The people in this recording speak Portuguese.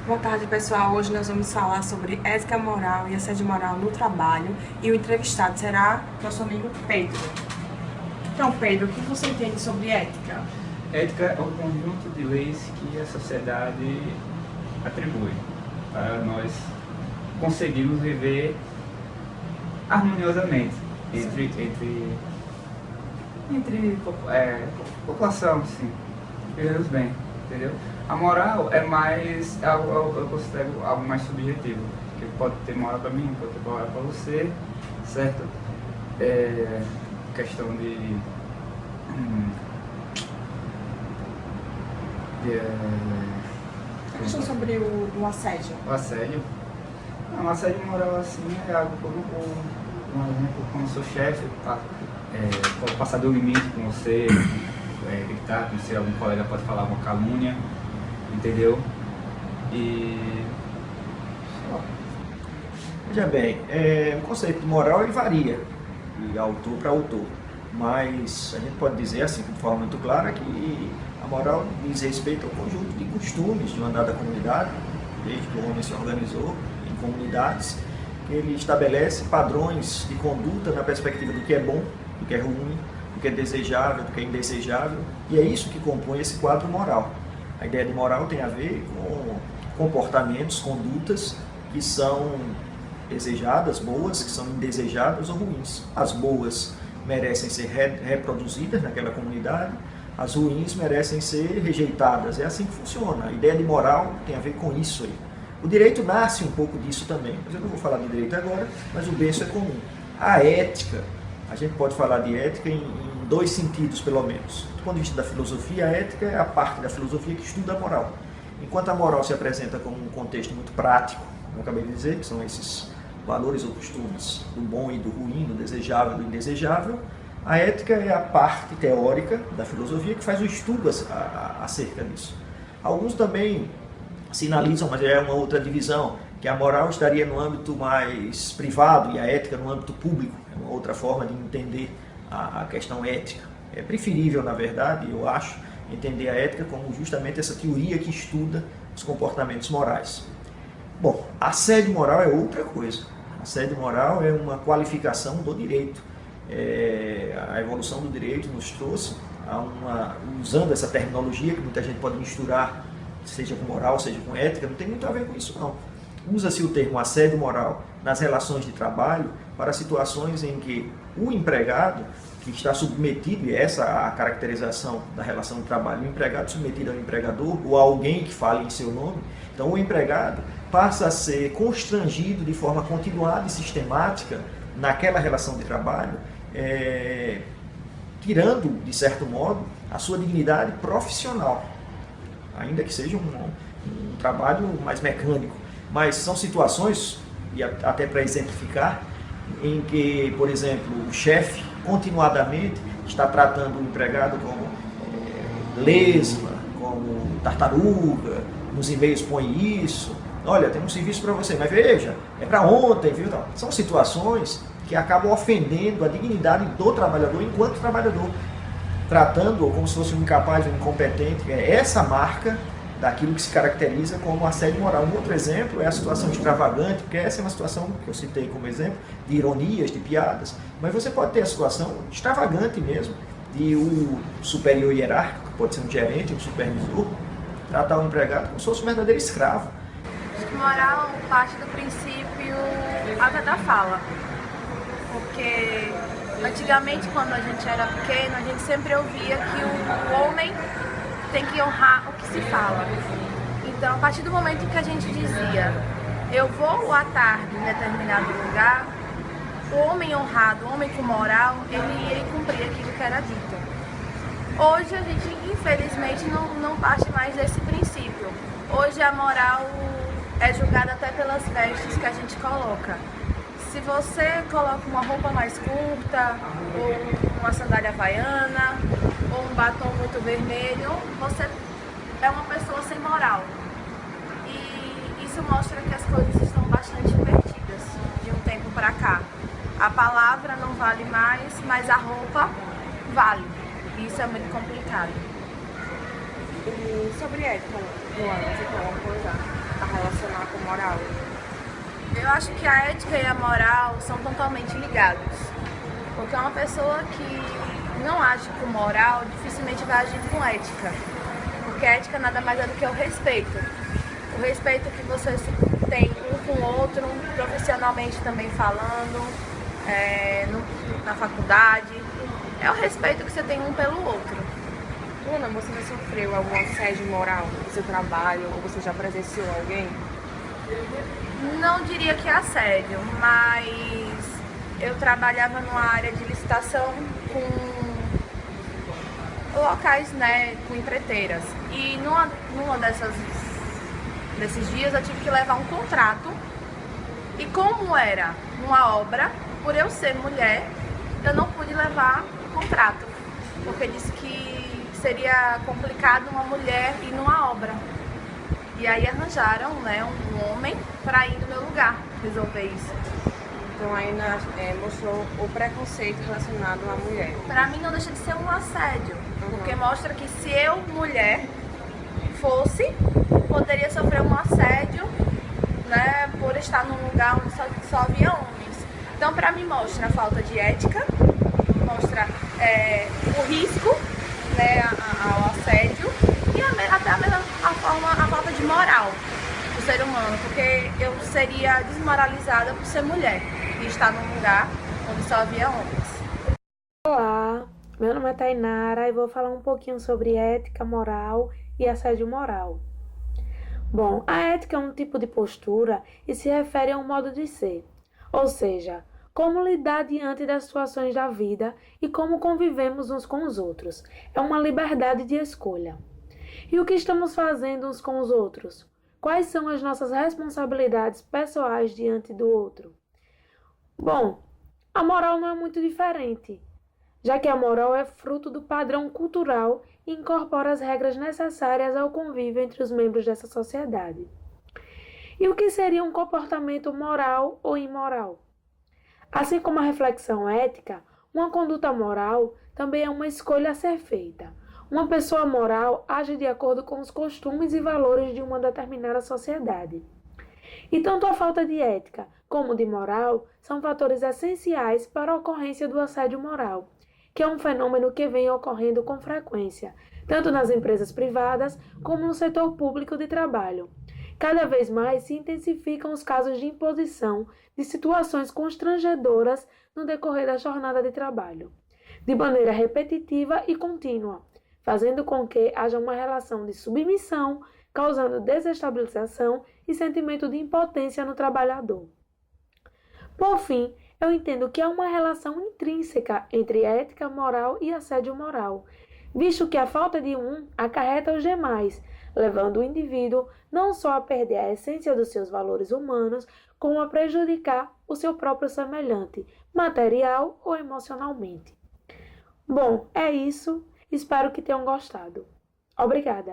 Boa tarde, pessoal. Hoje nós vamos falar sobre ética moral e assédio moral no trabalho. E o entrevistado será nosso amigo Pedro. Então, Pedro, o que você entende sobre ética? Ética é o conjunto de leis que a sociedade atribui para nós conseguirmos viver harmoniosamente entre população, sim, vivemos bem, entendeu? A moral é mais, eu considero algo mais subjetivo, que pode ter moral para mim, pode ter moral para você, certo? Questão de A questão sobre o assédio. O assédio? Não, o assédio moral assim é algo como, por exemplo, como seu chefe pode passar do limite com você, gritar com você, algum colega pode falar uma calúnia, entendeu? E... Veja bem, o conceito de moral ele varia de autor para autor, mas a gente pode dizer assim, de forma muito clara, que a moral diz respeito ao conjunto de costumes de uma dada comunidade, desde que o homem se organizou em comunidades, que ele estabelece padrões de conduta na perspectiva do que é bom, do que é ruim, do que é desejável, do que é indesejável, e é isso que compõe esse quadro moral. A ideia de moral tem a ver com comportamentos, condutas que são desejadas, boas, que são indesejadas ou ruins. As boas merecem ser reproduzidas naquela comunidade, as ruins merecem ser rejeitadas. É assim que funciona. A ideia de moral tem a ver com isso aí. O direito nasce um pouco disso também, mas eu não vou falar de direito agora, mas o berço é comum. A ética, a gente pode falar de ética em dois sentidos, pelo menos. Do ponto de vista da filosofia, a ética é a parte da filosofia que estuda a moral. Enquanto a moral se apresenta como um contexto muito prático, como eu acabei de dizer, que são esses valores ou costumes do bom e do ruim, do desejável e do indesejável, a ética é a parte teórica da filosofia que faz o estudo acerca disso. Alguns também sinalizam, mas é uma outra divisão, que a moral estaria no âmbito mais privado e a ética no âmbito público. É uma outra forma de entender a questão ética. É preferível, na verdade, eu acho, entender a ética como justamente essa teoria que estuda os comportamentos morais. Bom, assédio moral é outra coisa. Assédio moral é uma qualificação do direito. A evolução do direito nos trouxe, usando essa terminologia que muita gente pode misturar, seja com moral, seja com ética, não tem muito a ver com isso não. Usa-se o termo assédio moral nas relações de trabalho para situações em que o empregado que está submetido, e essa é a caracterização da relação de trabalho, o empregado submetido ao empregador ou a alguém que fale em seu nome, então o empregado passa a ser constrangido de forma continuada e sistemática naquela relação de trabalho, tirando, de certo modo, a sua dignidade profissional, ainda que seja um trabalho mais mecânico. Mas são situações, e até para exemplificar, em que, por exemplo, o chefe continuadamente está tratando o empregado como lesma, como tartaruga, nos e-mails põe isso, olha, tem um serviço para você, mas veja, é para ontem, viu? Então, são situações que acabam ofendendo a dignidade do trabalhador enquanto trabalhador, tratando-o como se fosse um incapaz, um incompetente. É essa marca daquilo que se caracteriza como assédio moral. Um outro exemplo é a situação extravagante, porque essa é uma situação que eu citei como exemplo, de ironias, de piadas, mas você pode ter a situação extravagante mesmo, de um superior hierárquico, que pode ser um gerente, um supervisor, tratar o empregado como se fosse um verdadeiro escravo. Moral parte do princípio até da fala, porque antigamente, quando a gente era pequeno, a gente sempre ouvia que o homem tem que honrar o que se fala. Então, a partir do momento que a gente dizia eu vou à tarde em determinado lugar, o homem honrado, o homem com moral, ele cumpria aquilo que era dito. Hoje a gente, infelizmente, não parte mais desse princípio. Hoje a moral é julgada até pelas vestes que a gente coloca. Se você coloca uma roupa mais curta, ou uma sandália havaiana, ou um batom muito vermelho, você é uma pessoa sem moral. E isso mostra que as coisas estão bastante invertidas de um tempo para cá. A palavra não vale mais, mas a roupa vale. E isso é muito complicado. E sobre ética, Luana, você quer uma coisa a relação? moral? Eu acho que a ética e a moral são totalmente ligados. Porque uma pessoa que não age com moral dificilmente vai agir com ética. Porque a ética nada mais é do que o respeito. O respeito que vocês têm um com o outro, profissionalmente também falando, na faculdade. É o respeito que você tem um pelo outro. Luna, você já sofreu algum assédio moral no seu trabalho ou você já presenciou alguém? Não diria que é assédio, mas eu trabalhava numa área de licitação com locais, né, com empreiteiras. E numa desses dias eu tive que levar um contrato. E como era uma obra, por eu ser mulher, eu não pude levar o contrato. Porque disse que seria complicado uma mulher ir numa obra. E aí arranjaram, né, um homem para ir no meu lugar resolver isso. Então aí mostrou o preconceito relacionado à mulher. Pra mim não deixa de ser um assédio, porque mostra que se eu, mulher, fosse, poderia sofrer um assédio, né, por estar num lugar onde só havia homens. Então pra mim mostra a falta de ética, mostra o risco, né, ao assédio e até a falta de moral do ser humano, porque eu seria desmoralizada por ser mulher e estar num lugar onde só havia homens. Olá, meu nome é Tainara e vou falar um pouquinho sobre ética, moral e assédio moral. Bom, a ética é um tipo de postura e se refere a um modo de ser, ou seja, como lidar diante das situações da vida e como convivemos uns com os outros. É uma liberdade de escolha. E o que estamos fazendo uns com os outros? Quais são as nossas responsabilidades pessoais diante do outro? Bom, a moral não é muito diferente, já que a moral é fruto do padrão cultural e incorpora as regras necessárias ao convívio entre os membros dessa sociedade. E o que seria um comportamento moral ou imoral? Assim como a reflexão ética, uma conduta moral também é uma escolha a ser feita. Uma pessoa moral age de acordo com os costumes e valores de uma determinada sociedade. E tanto a falta de ética como de moral são fatores essenciais para a ocorrência do assédio moral, que é um fenômeno que vem ocorrendo com frequência, tanto nas empresas privadas como no setor público de trabalho. Cada vez mais se intensificam os casos de imposição de situações constrangedoras no decorrer da jornada de trabalho, de maneira repetitiva e contínua, fazendo com que haja uma relação de submissão, causando desestabilização e sentimento de impotência no trabalhador. Por fim, eu entendo que há uma relação intrínseca entre ética, moral e assédio moral, visto que a falta de um acarreta os demais, levando o indivíduo não só a perder a essência dos seus valores humanos, como a prejudicar o seu próprio semelhante, material ou emocionalmente. Bom, é isso. Espero que tenham gostado. Obrigada!